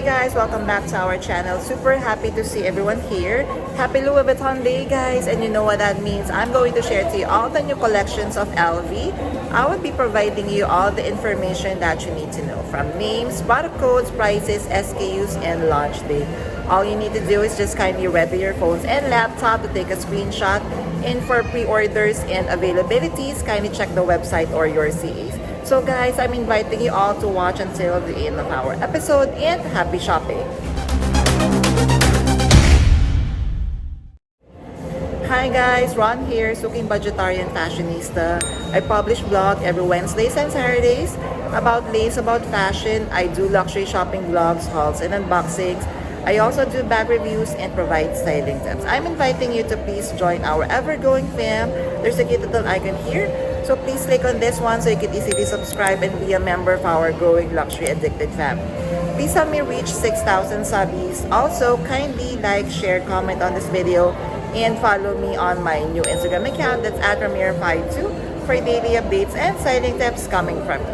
Hi guys, welcome back to our channel. Super happy to see everyone here. Happy Louis Vuitton Day guys, and you know what that means. I'm going to share to you all the new collections of LV. I will be providing you all the information that you need to know, from names, product codes, prices, SKUs, and launch date. All you need to do is just kindly ready your phones and laptop to take a screenshot. And for pre-orders and availabilities, kindly check the website or your CAs. So guys, I'm inviting you all to watch until the end of our episode, and happy shopping! Hi guys, Ron here, Suking Budgetarian Fashionista. I publish blog every Wednesdays and Saturdays about lace, about fashion. I do luxury shopping vlogs, hauls, and unboxings. I also do bag reviews and provide styling tips. I'm inviting you to please join our ever-growing fam. There's a cute little icon here. So please click on this one so you can easily subscribe and be a member of our growing luxury addicted family. Please help me reach 6,000 subbies. Also, kindly like, share, comment on this video, and follow me on my new Instagram account. That's at Ramir52 for daily updates and styling tips coming from me.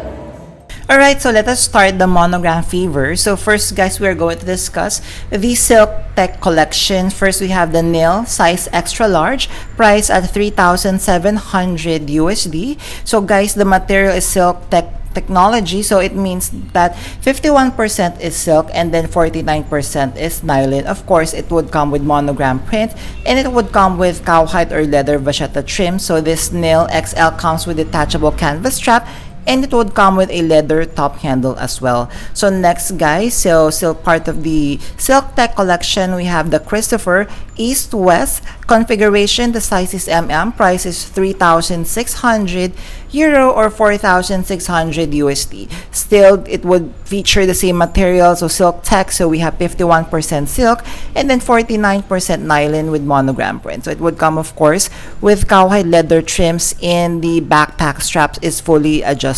Alright, so let us start the Monogram Fever. So first guys, we are going to discuss the Silk Tech collection. First we have the Nil size extra large, price at 3,700 USD. So guys, the material is Silk Tech technology, so it means that 51% is silk and then 49% is nylon. Of course, it would come with monogram print, and it would come with cowhide or leather vachetta trim. So this Nil XL comes with detachable canvas strap, and it would come with a leather top handle as well. So next guys, so still part of the Silk Tech collection, we have the Christopher East-West configuration. The size is price is 3,600 euro or 4,600 USD. Still, it would feature the same material, so Silk Tech, so we have 51% silk and then 49% nylon with monogram print. So it would come, of course, with cowhide leather trims, and the backpack straps is fully adjustable.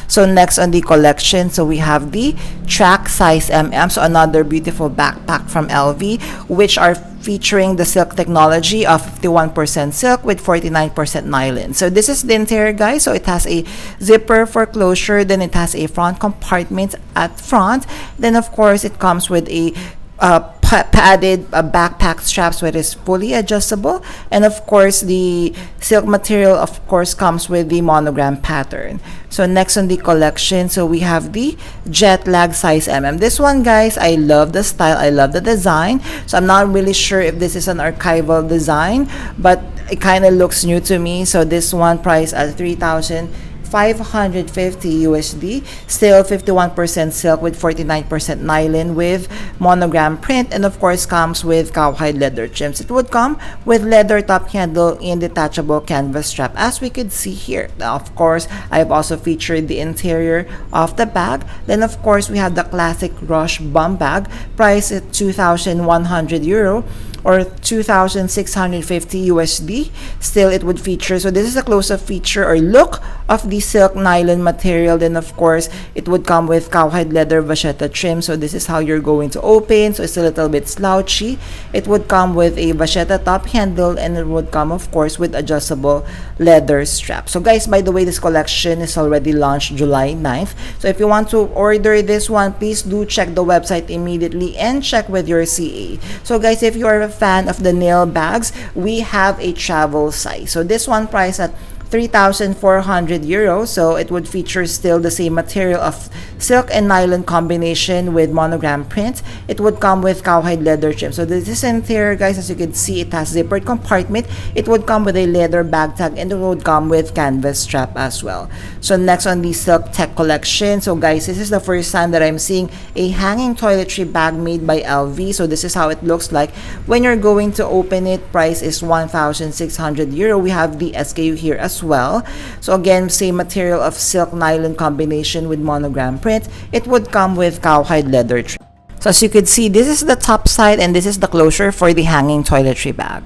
So next on the collection, so we have the Track size so another beautiful backpack from LV, which are featuring the silk technology of 51% silk with 49% nylon. So this is the interior guys. So it has a zipper for closure, then it has a front compartment at front, then of course it comes with a padded backpack straps, where it is fully adjustable, and of course the silk material of course comes with the monogram pattern. So next on the collection, so we have the Jet Lag size This one guys, I love the style, I love the design. So I'm not really sure if this is an archival design, but it kind of looks new to me. So this one price at 3,550 USD, still 51% silk with 49% nylon with monogram print, and of course comes with cowhide leather trims. It would come with leather top handle and detachable canvas strap, as we could see here. Now of course, I've also featured the interior of the bag. Then of course we have the classic Rush bum bag, price at 2,100 euro or 2,650 USD. Still, it would feature, so this is a close-up feature or look of the silk nylon material. Then of course it would come with cowhide leather vachetta trim. So this is how you're going to open, so it's a little bit slouchy. It would come with a vachetta top handle, and it would come of course with adjustable leather strap. So guys, by the way, this collection is already launched July 9th. So if you want to order this one, please do check the website immediately and check with your CA. So guys, if you are a fan of the Nil bags, we have a travel size. So this one price at 3,400 euros. So it would feature still the same material of silk and nylon combination with monogram print. It would come with cowhide leather trim. So this is interior guys, as you can see, it has zippered compartment. It would come with a leather bag tag, and it would come with canvas strap as well. So next on the Silk Tech collection, so guys, this is the first time that I'm seeing a hanging toiletry bag made by LV. So this is how it looks like when you're going to open it. Price is 1,600 euro. We have the SKU here as well. So again, same material of silk nylon combination with monogram print. It would come with cowhide leather trim. So as you could see, this is the top side and this is the closure for the hanging toiletry bag.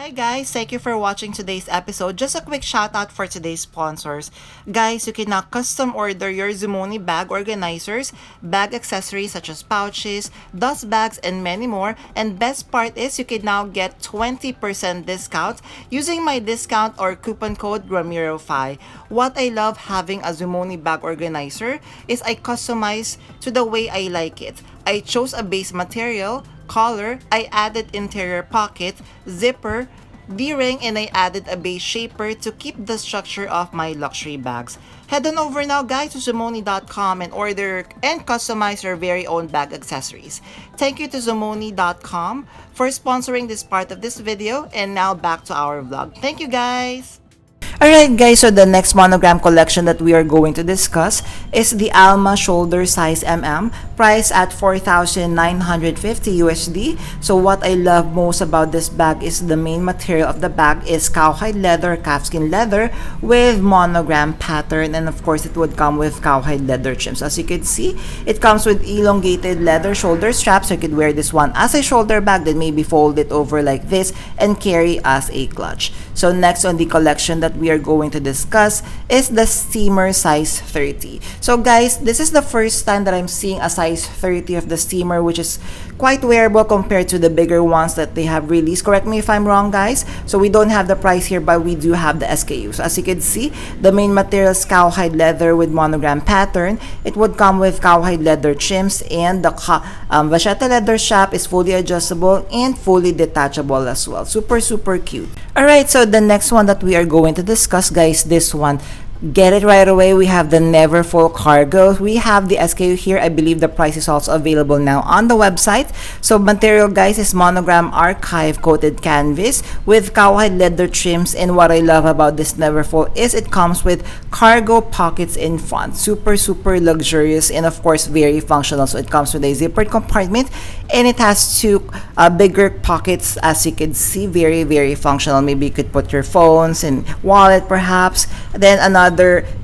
Hi guys, thank you for watching today's episode. Just a quick shout out for today's sponsors. Guys, you can now custom order your Zumoni bag organizers, bag accessories such as pouches, dust bags, and many more. And best part is you can now get 20% discount using my discount or coupon code Ramiro5. What I love having a Zumoni bag organizer is I customize to the way I like it. I chose a base material, collar, I added interior pocket, zipper, D-ring, and I added a base shaper to keep the structure of my luxury bags. Head on over now guys to Zumoni.com and order and customize your very own bag accessories. Thank you to Zumoni.com for sponsoring this part of this video, and now back to our vlog. Thank you guys! Alright guys, so the next monogram collection that we are going to discuss is the Alma shoulder size priced at 4,950 USD. So what I love most about this bag is the main material of the bag is cowhide leather, calfskin leather with monogram pattern, and of course it would come with cowhide leather trims. As you can see, it comes with elongated leather shoulder straps, so you could wear this one as a shoulder bag, then maybe fold it over like this and carry as a clutch. So next on the collection that we are going to discuss is the steamer size 30. So guys, this is the first time that I'm seeing a size 30 of the steamer, which is quite wearable compared to the bigger ones that they have released. Correct me if I'm wrong guys. So we don't have the price here, but we do have the SKU. So as you can see, the main material is cowhide leather with monogram pattern. It would come with cowhide leather trims, and the vachetta leather strap is fully adjustable and fully detachable as well. Super cute. Alright, so the next one that we are going to discuss guys, this one, get it right away. We have the Never Full Cargo. We have the SKU here. I believe the price is also available now on the website. So material guys is monogram archive coated canvas with cowhide leather trims, and what I love about this Never Full is it comes with cargo pockets in front. Super luxurious, and of course very functional. So it comes with a zippered compartment, and it has two bigger pockets, as you can see. Very functional. Maybe you could put your phones and wallet perhaps. Then another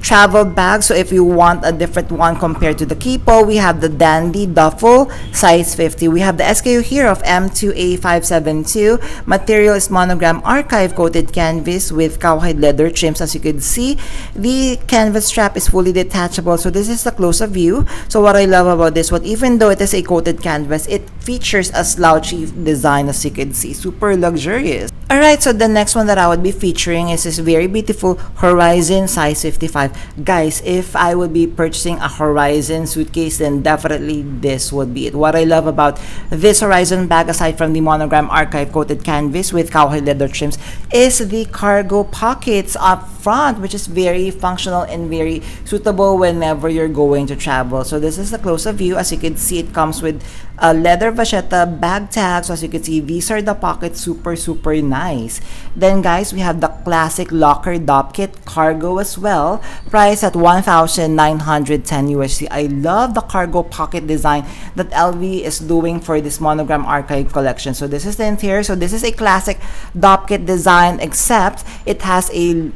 travel bag. So if you want a different one compared to the Kipo, we have the Dandy Duffel size 50. We have the SKU here of M2A572. Material is monogram archive coated canvas with cowhide leather trims. As you can see, the canvas strap is fully detachable. So this is the close-up view. So what I love about this one, even though it is a coated canvas, it features a slouchy design, as you can see. Super luxurious. Alright, so the next one that I would be featuring is this very beautiful Horizon size 55. Guys, if I would be purchasing a Horizon suitcase, then definitely this would be it. What I love about this Horizon bag, aside from the monogram archive coated canvas with cowhide leather trims, is the cargo pockets up front, which is very functional and very suitable whenever you're going to travel. So this is the close-up view. As you can see, it comes with a leather vachetta bag tag. So as you can see, these are the pockets. Super nice. Then guys, we have the classic locker dop kit cargo as well, priced at 1,910 USD. I love the cargo pocket design that LV is doing for this monogram archive collection. So this is the interior. So this is a classic dop kit design, except it has a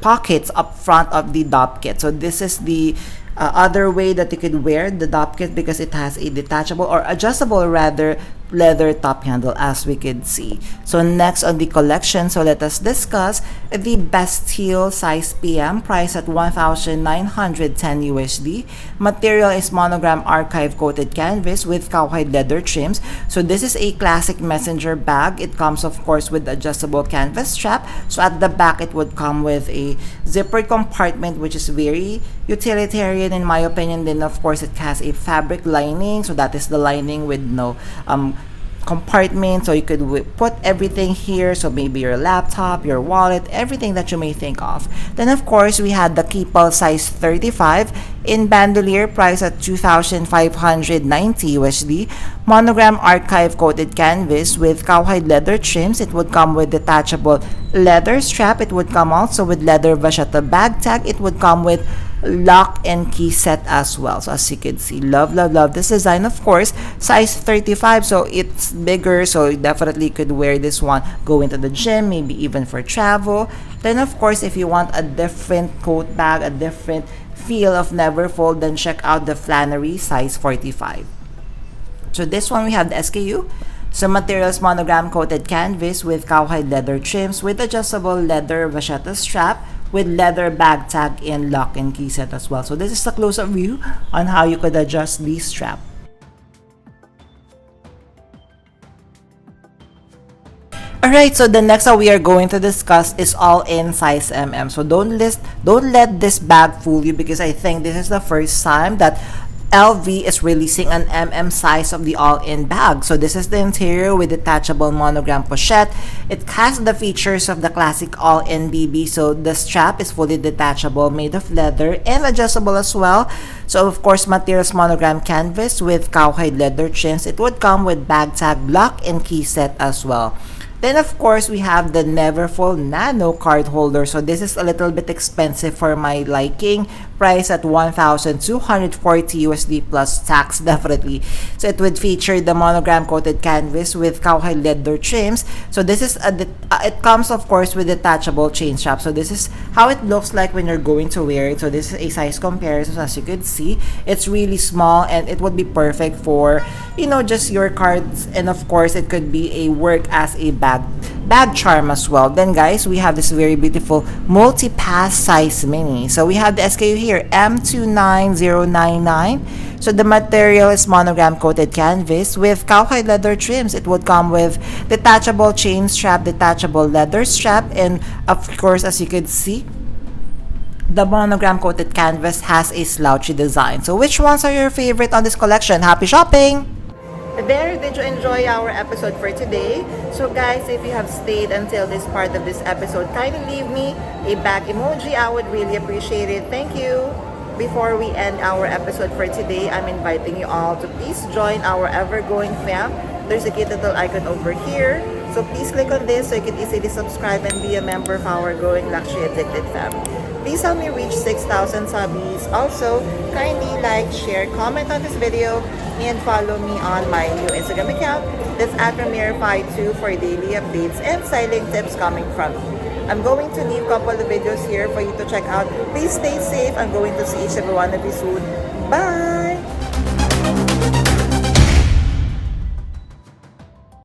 pockets up front of the dop kit. So this is the other way that you could wear the dop kit, because it has a detachable or adjustable rather leather top handle, as we could see. So next on the collection, so let us discuss the Bastille size PM, priced at 1,910 USD. Material is monogram archive coated canvas with cowhide leather trims. So this is a classic messenger bag. It comes of course with adjustable canvas strap. So at the back it would come with a zippered compartment, which is very utilitarian in my opinion. Then of course it has a fabric lining, so that is the lining with no compartment, so you could put everything here. So maybe your laptop, your wallet, everything that you may think of. Then of course we had the Keepal size 35 in bandolier, priced at 2,590 USD. Monogram archive coated canvas with cowhide leather trims. It would come with detachable leather strap. It would come also with leather vachetta bag tag. It would come with lock and key set as well. So as you can see, love this design. Of course, size 35, so it's bigger, so you definitely could wear this one going to the gym, maybe even for travel. Then of course, if you want a different coat bag, a different feel of Neverfold, then check out the Flannery size 45. So this one we have the SKU So materials monogram coated canvas with cowhide leather trims with adjustable leather vachetta strap with leather bag tag and lock and key set as well. So this is a close-up view on how you could adjust the strap. Alright, so the next that we are going to discuss is all in size mm. So don't let this bag fool you, because I think this is the first time that LV is releasing an size of the all-in bag. So this is the interior with detachable monogram pochette. It has the features of the classic all-in BB. So the strap is fully detachable, made of leather and adjustable as well. So of course, materials monogram canvas with cowhide leather trims. It would come with bag tag, lock and key set as well. Then of course, we have the Neverfull Nano card holder. So this is a little bit expensive for my liking. Price at 1,240 USD plus tax, definitely. So it would feature the monogram coated canvas with cowhide leather trims. So this is it comes of course with detachable chain strap. So this is how it looks like when you're going to wear it. So this is a size comparison. As you could see, it's really small and it would be perfect for, you know, just your cards, and of course it could be a work as a bag charm as well. Then guys, we have this very beautiful multi-pass size mini. So we have the SKU here, M29099. So the material is monogram coated canvas with cowhide leather trims. It would come with detachable chain strap, detachable leather strap, and of course, as you could see, the monogram coated canvas has a slouchy design. So which ones are your favorite on this collection? Happy shopping! There, did you enjoy our episode for today? So guys, if you have stayed until this part of this episode, kindly leave me a bag emoji. I would really appreciate it. Thank you. Before we end our episode for today, I'm inviting you all to please join our ever-growing fam. There's a cute little icon over here. So please click on this so you can easily subscribe and be a member of our growing luxury addicted fam. Please help me reach 6,000 subbies. Also, kindly like, share, comment on this video, and follow me on my new Instagram account. That's at Ramir52 for daily updates and styling tips coming from me. I'm going to leave a couple of videos here for you to check out. Please stay safe. I'm going to see each and every one of you soon. Bye!